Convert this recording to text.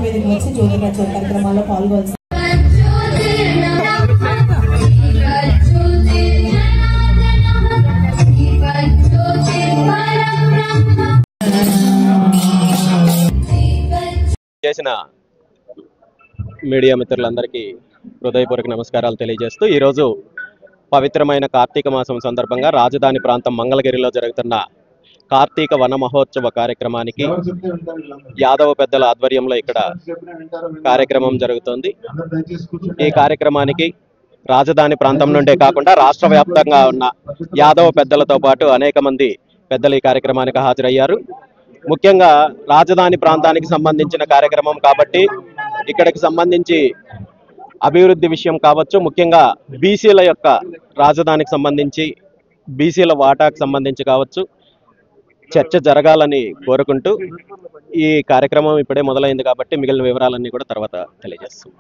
మీదకి వచ్చి జ్యోతి ప్రజ్వలన కార్యక్రమాల్లో పాల్గొనాల్సి చేసిన మీడియా మిత్రులందరికీ హృదయపూర్వక నమస్కారాలు తెలియజేస్తూ ఈరోజు పవిత్రమైన కార్తీక మాసం సందర్భంగా రాజధాని ప్రాంతం మంగళగిరిలో జరుగుతున్న కార్తీక వన మహోత్సవ కార్యక్రమానికి యాదవ పెద్దల ఆధ్వర్యంలో ఇక్కడ కార్యక్రమం జరుగుతోంది. ఈ కార్యక్రమానికి రాజధాని ప్రాంతం నుండే కాకుండా రాష్ట్ర వ్యాప్తంగా ఉన్న యాదవ పెద్దలతో పాటు అనేక మంది పెద్దలు ఈ కార్యక్రమానికి హాజరయ్యారు. ముఖ్యంగా రాజధాని ప్రాంతానికి సంబంధించిన కార్యక్రమం కాబట్టి ఇక్కడికి సంబంధించి అభివృద్ధి విషయం కావచ్చు, ముఖ్యంగా బీసీల యొక్క రాజధానికి సంబంధించి బీసీల వాటాకు సంబంధించి కావచ్చు చర్చ జరగాలని కోరుకుంటూ ఈ కార్యక్రమం ఇప్పుడే మొదలైంది కాబట్టి మిగిలిన వివరాలన్నీ కూడా తర్వాత తెలియజేస్తాం.